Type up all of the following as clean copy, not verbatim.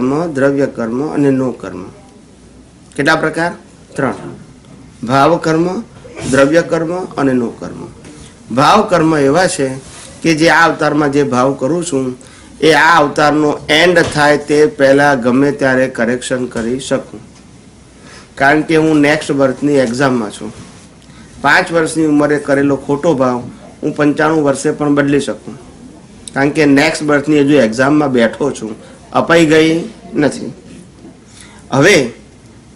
કર્મ, દ્રવ્ય કર્મ અને નો કર્મ. કેટલા પ્રકાર? 3. ભાવ કર્મ, દ્રવ્ય કર્મ અને નો કર્મ. ભાવ કર્મ એવા છે કે જે આ અવતારમાં જે ભાવ કરું છું એ આ અવતારનો એન્ડ થાય તે પહેલા ગમે ત્યારે કરેક્શન કરી શકું. કારણ કે હું નેક્સ્ટ બર્થની એક્ઝામમાં છું. 5 વર્ષની ઉંમરે કરેલો ખોટો ભાવ હું 95 વર્ષે પણ બદલી શકું. કારણ કે નેક્સ્ટ બર્થની હજુ એક્ઝામમાં બેઠો છું, અપાઈ ગઈ નથી. હવે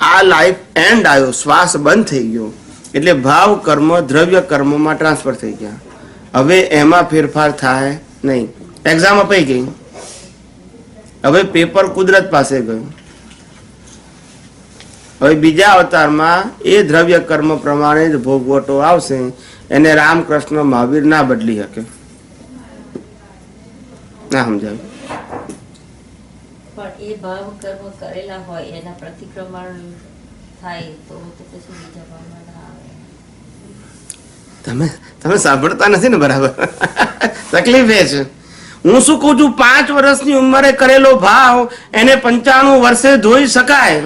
આ લાઈફ એન્ડ આવ્યો, શ્વાસ બંધ થઈ ગયો એટલે ભાવ કર્મ, દ્રવ્ય કર્મમાં ટ્રાન્સફર થઈ ગયા. હવે એમાં ફેરફાર થાય નહીં. એક્ઝામ અપાઈ ગઈ, હવે પેપર કુદરત પાસે ગયું. હવે બીજા અવતારમાં એ દ્રવ્ય કર્મ પ્રમાણે જ ભોગવટો આવશે. એને રામકૃષ્ણ મહાવીર ના બદલી શકે. ના સમજાયું? પણ એ ભાવ કર્મ કરેલા હોય એના પ્રતિક્રમણ થાય તો પછી બીજા ભાવમાં ના આવે. તમે સાંભળતા નથી ને બરાબર. તકલીફ એ છે. હું શું કઉ છું, 5 વર્ષની ઉંમરે કરેલો ભાવ એને 95 વર્ષે ધોઈ શકાય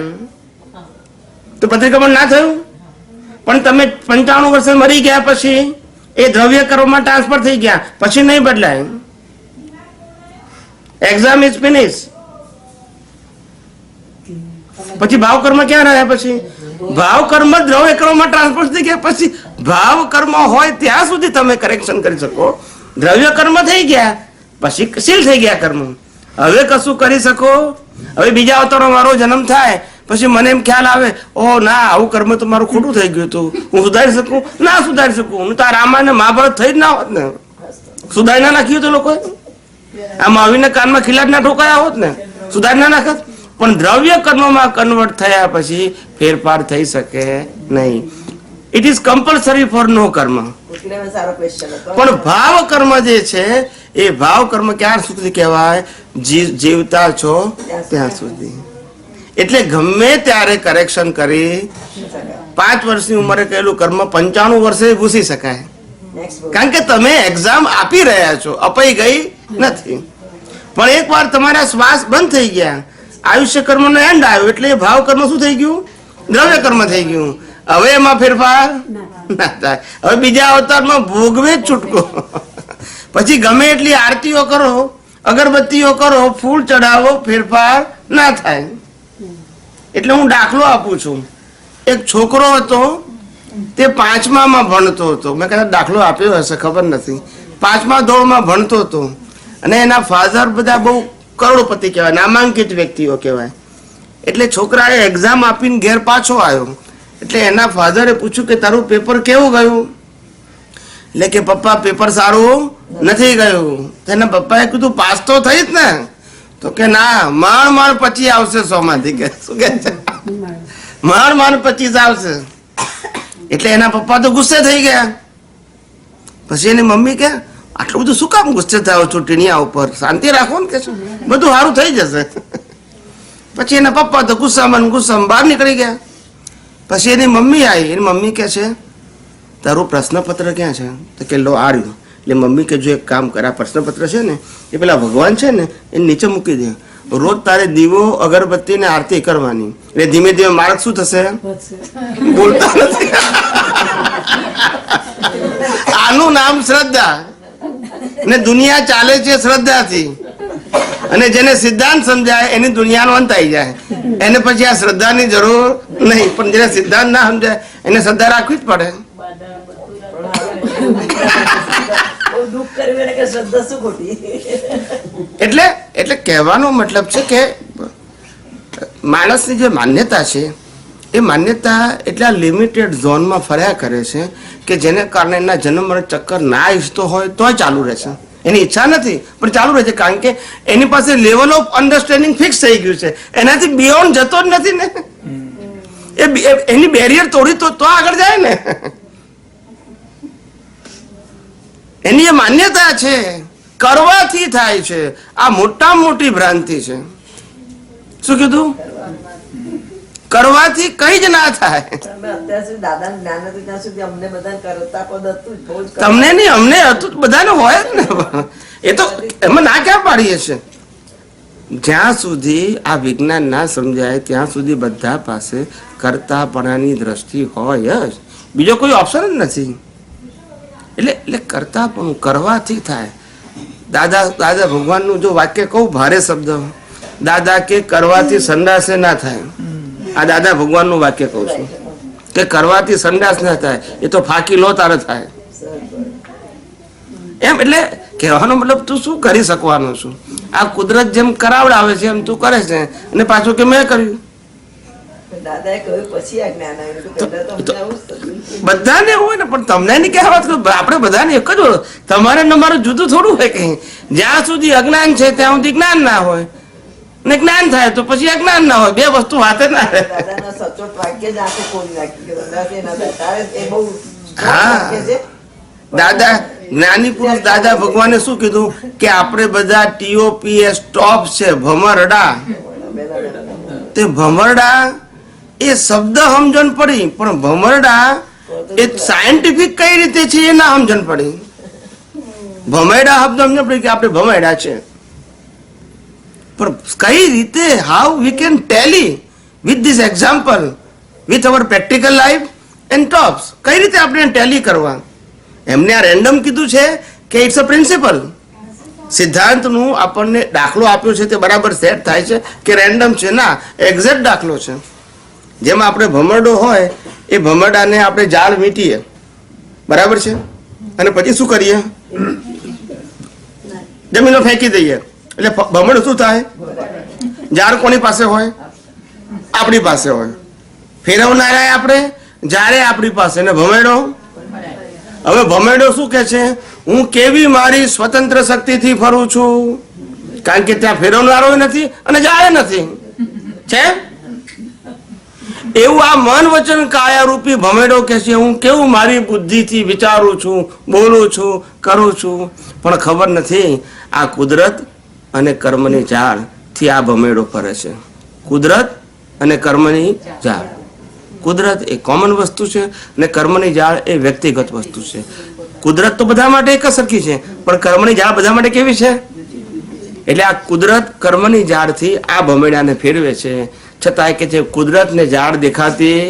તો પ્રતિક્રમણ ના થયું. પણ તમે 95 વર્ષે મરી ગયા પછી એ દ્રવ્ય કર્મમાં ટ્રાન્સફર થઈ ગયા, પછી નહીં બદલાય. Exam is finish. પછી ભાવ કર્મ ક્યાં રહ્યા? પછી ભાવ કર્મ દ્રવ્ય કર્મમાં ટ્રાન્સફર થઈ ગયા. પછી ભાવ કર્મ હોય ત્યાં સુધી તમે કરેક્શન કરી શકો. દ્રવ્ય કર્મ થઈ ગયા પછી સીલ થઈ ગયા કર્મ. હવે કશું કરી શકો? હવે બીજા અવતારમાં મારો જન્મ થાય પછી મને એમ ખ્યાલ આવે, ઓહ ના, આવું કર્મ તો મારું ખોટું થઈ ગયું હતું, હું સુધારી શકું? ના સુધારી શકું. હું તો આ રામાયણ ને મહાભારત થઈ જ ના હોત ને. સુધારી ના નાખ્યું તો લોકો આ મહાવીરના કાનમાં ખિલાફ ના ઠોકાયા હોત ને, સુધારી ના નાખત. પણ દ્રવ્ય કર્મમાં કન્વર્ટ થયા પછી ફેરફાર થઈ શકે નહીં. ઇટ ઇઝ કમ્પલસરી ફોર નો કર્મ. પણ ભાવ કર્મ જે છે એ ભાવ કર્મ ક્યાં સુધી કહેવાય? જીવતા છો ત્યાં સુધી. એટલે ગમે ત્યારે કરેક્શન કરી 5 વર્ષની ઉંમરે કહેલું કર્મ 95 વર્ષે ભૂસી શકાય. કારણ કે તમે એક્ઝામ આપી રહ્યા છો, અપાઈ ગઈ નથી. પણ એકવાર તમારા શ્વાસ બંધ થઈ ગયા, આયુષ્ય કર્મનો એન્ડ આવ્યો એટલે એ ભાવ કર્મ શું થઈ ગયું? દ્રવ્ય કર્મ થઈ ગયું. હવે એમાં ફેરફાર ના થાય. હવે બીજા અવતારમાં ભોગવે જ છૂટકો. પછી ગમે એટલી આરતીઓ કરો, અગરબત્તીઓ કરો, ફૂલ ચડાવો, ફેરફાર ના થાય. એટલે હું દાખલો આપું છું. એક છોકરો હતો, તે 5મા ભણતો હતો. મેં કદાચ દાખલો આપ્યો હશે, ખબર નથી. 5મા ધોરણમાં ભણતો હતો અને એના ફાધર બધા બહુ કરોડપતિ કહેવાય, નામાંકિત વ્યક્તિઓ કહેવાય. એટલે છોકરાએ એક્ઝામ આપીને ઘેર પાછો આવ્યો. એટલે એના ફાધરે પૂછ્યું કે તારું પેપર કેવું ગયું? એટલે કે પપ્પા પેપર સારું નથી ગયું. એના પપ્પાએ કીધું પાસ તો થઈ જ ને? તો કે ના, માંડ 25 આવશે 100 માંથી. કે શું કે છે? માંડ 25 આવશે. એટલે એના પપ્પા તો ગુસ્સે થઈ ગયા. પછી એની મમ્મી કે આટલું બધું શું કામ ગુસ્સે થયો છો ટીણિયા ઉપર? શાંતિ રાખો ને, કે છે બધું સારું થઈ જશે. પછી એના પપ્પા તો ગુસ્સામાં બહાર નીકળી ગયા. પછી એની મમ્મી આવી. એની મમ્મી કે છે તારું પ્રશ્નપત્ર ક્યાં છે? તો કે લો આ રહ્યું. એટલે મમ્મી કે જો એક કામ કરે, આ પ્રશ્નપત્ર છે ને એ પેલા ભગવાન છે ને એ નીચે મૂકી દે. રોજ તારે દીવો, અગરબત્તી ને આરતી કરવાની. એટલે ધીમે ધીમે માર્ક શું થશે? બોલતા નથી. આનું નામ શ્રદ્ધા. ને દુનિયા ચાલે છે શ્રદ્ધાથી. અને જેને સિદ્ધાંત સમજાય એની દુનિયાનો અંત આવી જાય. એને પછી આ શ્રદ્ધાની જરૂર નહીં. પણ જેને સિદ્ધાંત ના સમજાય એને શ્રદ્ધા રાખવી જ પડે. એટલે કહેવાનો મતલબ છે કે માણસની જે માન્યતા છે એ માન્યતા એટલા લિમિટેડ ઝોનમાં ફર્યા કરે છે કે જેને કારણે એના જન્મ ચક્કર ના ઈચ્છતો હોય તોય ચાલુ રહેશે. એની ઈચ્છા નથી પણ ચાલુ રહે છે. કારણ કે એની પાસે લેવલ ઓફ અન્ડરસ્ટેન્ડિંગ ફિક્સ થઈ ગયું છે. એનાથી બિયોન્ડ જતો જ નથી ને. એની બેરિયર તોડી તો આગળ જાય ને. એની એ માન્યતા છે કરવાથી થાય છે. આ મોટામાં મોટી ભ્રાંતિ છે. શું કીધું? કરવાથી કઈ જ ના થાય. તમને નહીં, અમને હતું, બધાને હોય જ ને. એ તો એમાં ના ક્યાં પાડીએ છે? જ્યાં સુધી આ વિજ્ઞાન ના સમજાય ત્યાં સુધી બધા પાસે કર્તાપણાની દ્રષ્ટિ હોય જ, બીજો કોઈ ઓપ્શન જ નથી. એટલે કર્તાપણું કરવાથી થાય. દાદા ભગવાનનું જો વાક્ય કહું, ભારે શબ્દ, દાદા કે કરવાથી સંડાસે ના થાય. આ દાદા ભગવાનનું વાક્ય કહું છું કે કરવાથી સંડાસ ના થાય, એ તો ફાંકી લો તારે થાય એમ. એટલે કહેવાનો મતલબ તું શું કરી શકવાનું છું? આ કુદરત જેમ કરાવડાવે છે એમ તું કરે છે, અને પાછું કે મેં કર્યું. બધાને એવું હોય ને, પણ તમને નહીં કહેવા, આપણે બધાને એક જ હોય. તમારે ને મારું જુદું થોડું હોય. કઈ જ્યાં સુધી અજ્ઞાન છે ત્યાં સુધી જ્ઞાન ના હોય, ને જ્ઞાન થાય તો પછી અજ્ઞાન ના હોય. બે વસ્તુ વાતે ના રહે. હા, દાદા જ્ઞાની પુરુષ દાદા ભગવાને શું કીધું કે આપણે બધા TOPS ટોપ છે, ભમરડા. તે ભમરડા એ શબ્દ સમજણ પડી, પણ ભમરડા એ સાયન્ટિફિક કઈ રીતે છે એ ના સમજણ પડી. ભમેડા શબ્દ સમજણ પડી કે આપણે ભમેડા છે, પણ કઈ રીતે, how we can Tally with this example with our practical life and tops, કઈ રીતે આપણે ટેલી કરવા? એમને આ રેન્ડમ કીધું છે કે ઇટ્સ અ પ્રિન્સિપલ. સિદ્ધાંતનું આપણને દાખલો આપ્યો છે તે બરાબર સેટ થાય છે કે રેન્ડમ છે? ના, એક્ઝેક્ટ દાખલો છે. જેમાં આપણે ભમરડો હોય એ ભમરડાને આપણે જાળ વીંટીએ, બરાબર છે, અને પછી શું કરીએ? જમીનમાં ફેંકી દઈએ. એટલે ભમરડો શું થાય? જાળ કોની પાસે હોય? આપણી પાસે હોય. ફેરવનારા આપણે, જાળે આપણી પાસે, ને ભમેડો. હવે ભમેડો શું કે છે? હું કેવી મારી સ્વતંત્ર શક્તિથી ફરું છું, કારણ કે ત્યાં ફેરવનારો નથી અને જાળે નથી છે. એવું આ મન વચન કાયા રૂપી ભમેડો કે છે, હું કેવું મારી બુદ્ધિથી વિચારું છું, બોલું છું, કરું છું, પણ ખબર નથી આ કુદરત અને કર્મની ઝાડથી આ ભમેડો ફરે છે. કુદરત અને કર્મની ઝાડ. કુદરત એ કોમન વસ્તુ છે અને કર્મની ઝાડ એ વ્યક્તિગત વસ્તુ છે. કુદરત તો બધા માટે એક જ સરખી છે, પણ કર્મની ઝાડ બધા માટે કેવી છે? એટલે આ કુદરત કર્મની ઝાડથી આ ભમેડાને ફેરવે છે, છતાં કે છે કુદરતને ઝાડ દેખાતી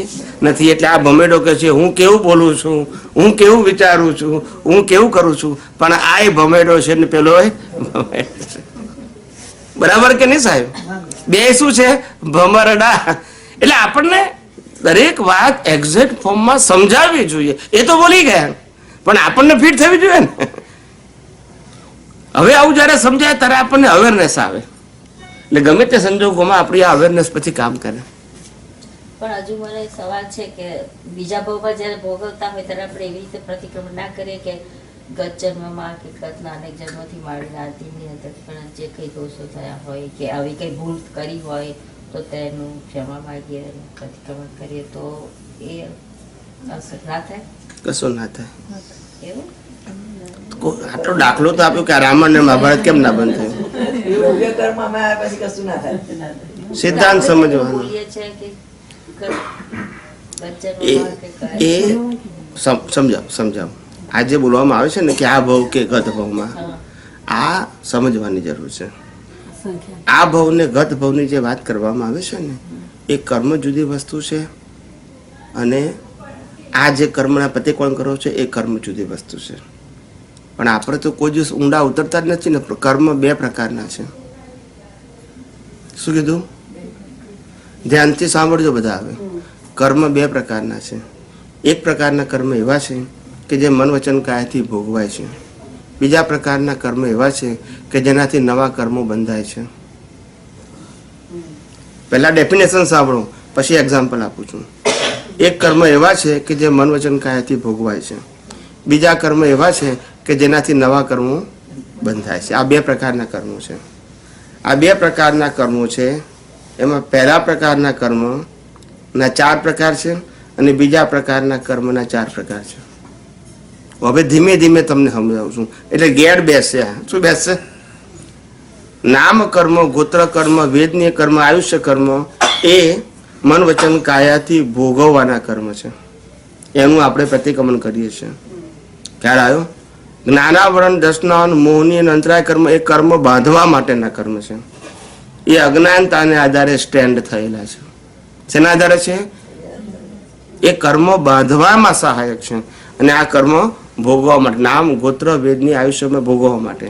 નથી. એટલે આ ભમેડો કે છે હું કેવું બોલું છું, હું કેવું વિચારું છું, હું કેવું કરું છું, પણ આ ભમેડો છે ને પેલો ભમેડો છે. બરાબર કે નહીં સાહેબ? બે શું છે? ભમરડા. એટલે આપણને દરેક વાત એક્ઝેક્ટ ફોર્મમાં સમજાવવી જોઈએ. એ તો બોલી ગયા, પણ આપણને ફિટ થવી જોઈએ ને. હવે આવું જયારે સમજાય ત્યારે આપણને અવેરનેસ આવે, એટલે ગમે તે સંજોગોમાં આપણી આ અવેરનેસ પછી કામ કરે. પણ હજુ મને સવાલ છે કે બીજા ભાવમાં જયારે ભોગવતા હોય ત્યારે આપણે એવી રીતે પ્રતિક્રમણ ના કરીએ કે ગત જન્મમાં કે ગતના અનેક જન્મથી મારીને આદિની અંદર પણ જે કઈ દોષો થયા હોય કે આવી કઈ ભૂલ કરી હોય તો તેનું ક્ષમા માંગીએ, પ્રતિક્રમણ કરીએ તો એ અસર ના થાય? કશું ના થાય. એવું આટલો દાખલો તો આપ્યો કે રામાયણ ને મહાભારત કેમ ના બંધ થયું? સિદ્ધાંત સમજવાનો એ સમજાવ. આ જે બોલવામાં આવે છે ને કે આ ભવ કે ગત ભવમાં, આ સમજવાની જરૂર છે. આ ભવ ને ગત ભવની જે વાત કરવામાં આવે છે ને, એ કર્મ જુદી વસ્તુ છે, અને આ જે કર્મના પ્રતિકોણ કરો છે એ કર્મ જુદી વસ્તુ છે. પણ આપણે તો કોઈ દિવસ ઊંડા ઉતરતા જ નથી ને. કર્મ બે પ્રકારના છે. શું કીધું? ધ્યાનથી સાંભળજો બધા. હવે કર્મ બે પ્રકારના છે. એક પ્રકારના કર્મ એવા છે કે જે મન વચન કાયાથી ભોગવાય છે. બીજા પ્રકારના કર્મ એવા છે કે જેનાથી નવા કર્મો બંધાય છે. પહેલા ડેફિનેશન સાંભળો, પછી એક્ઝામ્પલ આપું છું. એક કર્મ એવા છે કે જે મન વચન કાયાથી ભોગવાય છે. બીજા કર્મ એવા છે કે જેનાથી નવા કર્મો બંધાય છે. આ બે પ્રકારના કર્મો છે. આ બે પ્રકારના કર્મો છે. એમાં પહેલા પ્રકારના કર્મના 4 પ્રકાર છે અને બીજા પ્રકારના કર્મના 4 પ્રકાર છે. હવે ધીમે ધીમે તમને સમજાવું છું. એટલે ગેડ બેસશે. શું બેસશે? નામ કર્મ, ગોત્ર કર્મ, વેદનીય કર્મ, આયુષ્ય કર્મ એ મન વચન કાયાથી ભોગવવાના કર્મ છે. એનું આપણે પ્રતિક્રમણ કરીએ છીએ. ખ્યાલ આવ્યો? જ્ઞાનાવરણ, દર્શનાવન, મોહની અને અંતરાય કર્મ એ કર્મ બાંધવા માટેના કર્મ છે. એ અજ્ઞાનતાને આધારે સ્ટેન્ડ થયેલા છે. શેના આધારે છે? એ કર્મો બાંધવામાં સહાયક છે અને આ કર્મો ભોગવવા માટે, નામ ગોત્ર વેદની આયુષ્યમાં ભોગવવા માટે.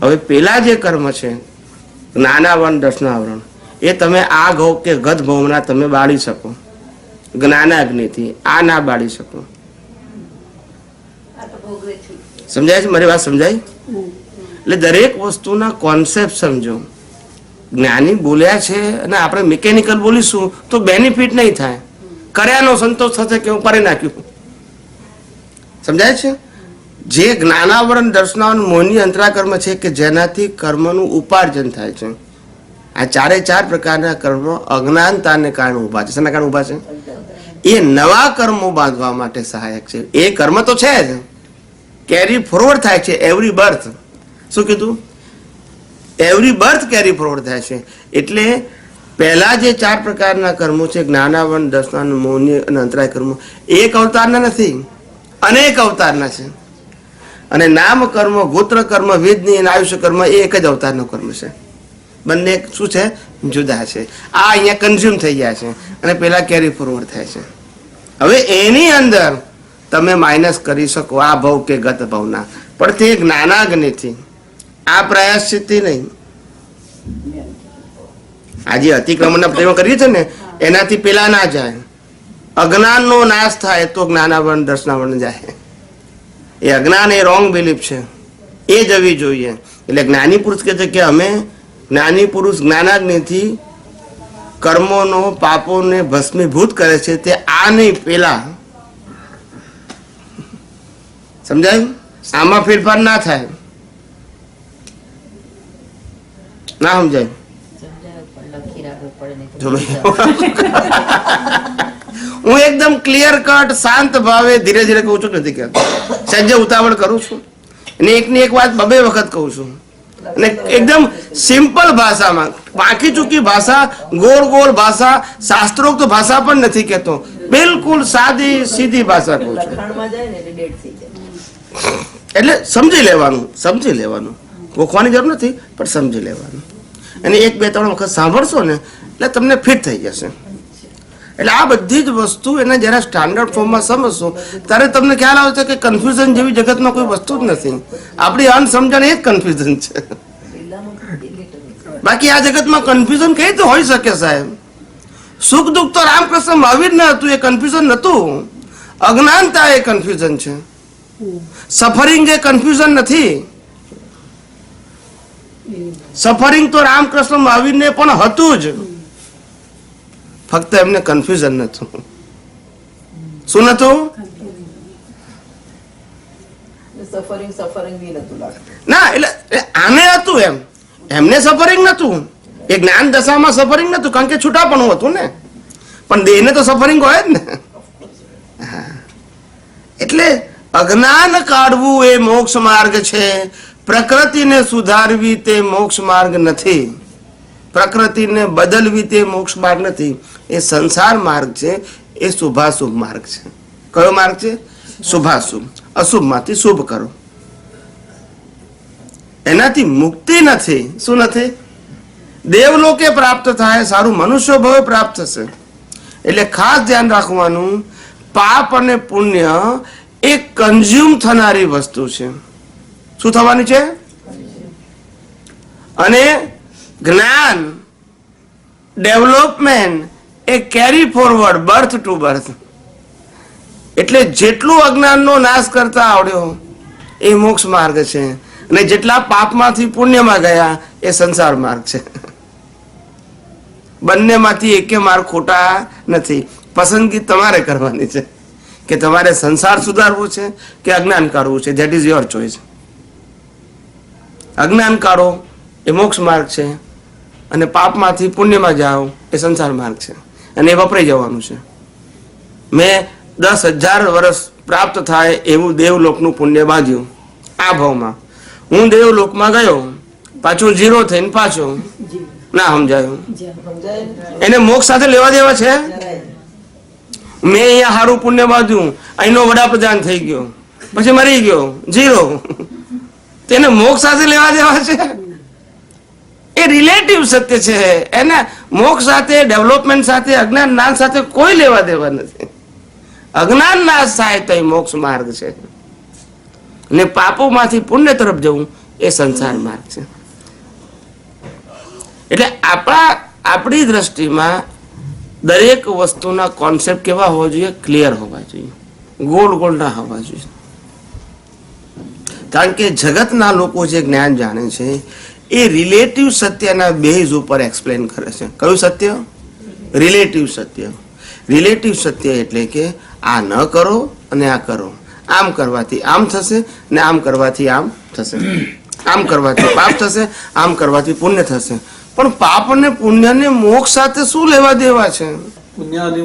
હવે પેલા જે કર્મ છે જ્ઞાનાવરણ દર્શનાવરણ, એ તમે આ ગૌ કે ગત ભવના તમે બાળી શકો જ્ઞાનાગ્નિથી, આ ના બાળી શકો. સમજાય છે? મારી વાત સમજાય? એટલે દરેક વસ્તુના કોન્સેપ્ટ સમજો. જ્ઞાની બોલ્યા છે અને આપણે મિકેનિકલ બોલીશું તો બેનિફિટ નહીં થાય. કર્યાનો સંતોષ થશે કે હું કરી નાખ્યું. સમજાય છે? જે જ્ઞાનાવરણ દર્શનાવરણ મોહની અંતરાકર્મ છે કે જેનાથી કર્મનું ઉપાર્જન થાય છે. આ ચારે ચાર પ્રકારના કર્મો અજ્ઞાનતાને કારણે ઉભા છે. શેના કારણે ઉભા છે? એ નવા કર્મો બાંધવા માટે સહાયક છે. એ કર્મ તો છે જ, કેરી ફોરવર્ડ થાય છે એવરી બર્થ. શું કીધું? એવરી બર્થ કેરી ફોરવર્ડ થાય છે. એટલે પહેલા જે ચાર પ્રકારના કર્મો છે જ્ઞાનાવરણ દર્શનાવરણ મોહની અને અંતરાય કર્મો, એક અવતારના નથી, અનેક અવતારના છે. અને નામ કર્મ, ગોત્ર કર્મ, વેદની અને આયુષ્ય કર્મ એ એક જ અવતારનો કર્મ છે. બંને શું છે? જુદા છે. આ અહીંયા કન્ઝ્યુમ થઈ ગયા છે અને પેલા કેરી ફોરવર્ડ થાય છે. હવે એની અંદર તમે માઇનસ કરી શકો આ ભવ કે ગત ભવના, પણ તે જ્ઞાનાગ્નિથી, આ પ્રાયશ્ચિત નહીં. આજે અતિક્રમણના પ્રયોગ કરીએ છીએ ને એનાથી પેલા ના જાય. અજ્ઞાનનો નાશ થાય તો જ્ઞાનાવરણ દર્શનાવરણ જાય. એ અજ્ઞાન એ રોંગ બિલીફ છે, એ જવી જોઈએ. એટલે જ્ઞાની પુરુષ કહે છે કે અમે જ્ઞાની પુરુષ જ્ઞાનાગ્નિથી કર્મોનો પાપોને ભસ્મીભૂત કરે છે, તે આ નહીં પેલા. સમજાય? આમાં ફેરફાર ના થાય. ના સમજાય? હું એકદમ ક્લિયર કટ શાંત ભાવે ધીરે ધીરે કહું છું, નથી કહેતો. સજ્જ ઉતાવળ કરું છું અને એકની એક વાત બબે વખત કહું છું અને એકદમ સિમ્પલ ભાષામાં, બાકી ચૂકી ભાષા, ગોળ ગોળ ભાષા, શાસ્ત્રોક્ત ભાષા પણ નથી કહેતો. બિલકુલ સાદી સીધી ભાષા કહું છું. એટલે સમજી લેવાનું, સમજી લેવાનું. ગોખવાની જરૂર નથી પણ સમજી લેવાનું. અને એક બે ત્રણ વખત સાંભળશો ને એટલે તમને ફિટ થઈ જશે. એટલે આ બધી જ વસ્તુ એને જયારે સ્ટાન્ડર્ડ ફોર્મમાં સમજશો ત્યારે તમને ખ્યાલ આવે છે કે કન્ફ્યુઝન જેવી જગતમાં કોઈ વસ્તુ જ નથી. આપણી અનસમજણ એ જ કન્ફ્યુઝન છે. બાકી આ જગતમાં કન્ફ્યુઝન કઈ રીતે હોઈ શકે સાહેબ? સુખ દુઃખ તો રામકૃષ્ણ મહાવીર ને હતું, એ કન્ફ્યુઝન નતું. અજ્ઞાનતા એ કન્ફ્યુઝન છે. સફરિંગ એ કન્ફ્યુઝન નથી. સફરિંગ તો રામકૃષ્ણ મહાવીર ને પણ હતું જ, ફક્ત એમને કન્ફ્યુઝન નતું. શું નતું? ના, એટલે આને હતું એમ, એમને સફરિંગ નતું. એ જ્ઞાન દશામાં સફરિંગ નતું કારણ કે છૂટાપણું હતું ને, પણ દેહને તો સફરિંગ હોય જ ને. એટલે અજ્ઞાન કાઢવું એ મોક્ષ માર્ગ છે. પ્રકૃતિને સુધારવી તે મોક્ષ માર્ગ નથી. પ્રકૃતિને બદલવી તે મોક્ષ માર્ગ નથી. એ સંસાર માર્ગ છે. એ શુભાશુભ માર્ગ છે. કયો માર્ગ છે? શુભાશુભ. અશુભમાંથી શુભ કરો. એનાથી મુક્તિ નથી. શું નથી? દેવલોકે પ્રાપ્ત થાય, સારું મનુષ્ય ભવે પ્રાપ્ત થશે. એટલે ખાસ ધ્યાન રાખવાનું, પાપ અને પુણ્ય એ કન્ઝ્યુમ થનારી વસ્તુ છે. શું થવાની છે? અને જ્ઞાન, ડેવલપમેન્ટ એ carry forward birth to birth. એટલે જેટલું અજ્ઞાનનો નાશ કરતા આવડ્યો એ મોક્ષ માર્ગ છે, અને જેટલા પાપમાંથી પુણ્યમાં ગયા એ સંસાર માર્ગ છે. બંનેમાંથી એકે માર્ગ ખોટા નથી. પસંદગી તમારે કરવાની છે કે તમારે સંસાર સુધારવું છે કે અજ્ઞાન કાઢવું છે. That is your choice. અજ્ઞાન કાઢો એ મોક્ષ માર્ગ છે, અને પાપમાંથી પુણ્યમાં જાઓ એ સંસાર માર્ગ છે, અને એ વપરાઈ જવાનું છે. મેં 10,000 વર્ષ પ્રાપ્ત થાય એવું દેવલોકનું પુણ્ય બાંધ્યું આ ભાવમાં. હું દેવલોકમાં ગયો, પાછું 0 થઈને પાછો. ના સમજાયું? એને મોક્ષ સાથે લેવા દેવા છે? મેં અહીંયા સારું પુણ્ય બાંધ્યું, અહીંનો વડાપ્રધાન થઈ ગયો, પછી મરી ગયો, 0. તેને મોક્ષ સાથે લેવા દેવા છે? એ રિલેટિવ સત્ય છે. એના મોક્ષ સાથે, ડેવલપમેન્ટ સાથે, અજ્ઞાન નાશ સાથે કોઈ લેવા દેવા નથી. અજ્ઞાન નાશ થાય તો એ મોક્ષ માર્ગ છે, ને પાપોમાંથી પુણ્ય તરફ જવું એ સંસાર માર્ગ છે. એટલે આપણી દ્રષ્ટિમાં દરેક વસ્તુના કોન્સેપ્ટ કેવા હોવા જોઈએ? ક્લિયર હોવા જોઈએ, ગોળ ગોળ ના હોવા જોઈએ. કારણ કે જગતના લોકો જે જ્ઞાન જાણે છે એ રિલેટિવ સત્યના બેઝ ઉપર એક્સપ્લેન કરે છે. કયું સત્ય? રિલેટિવ સત્ય. રિલેટિવ સત્ય એટલે કે આ ન કરો અને આ કરો, આમ કરવાથી આમ થશે ને આમ કરવાથી આમ થશે, આમ કરવાથી પાપ થશે, આમ કરવાથી પુણ્ય થશે. પણ પાપ અને પુણ્યને મોક્ષ સાથે શું લેવા દેવા છે?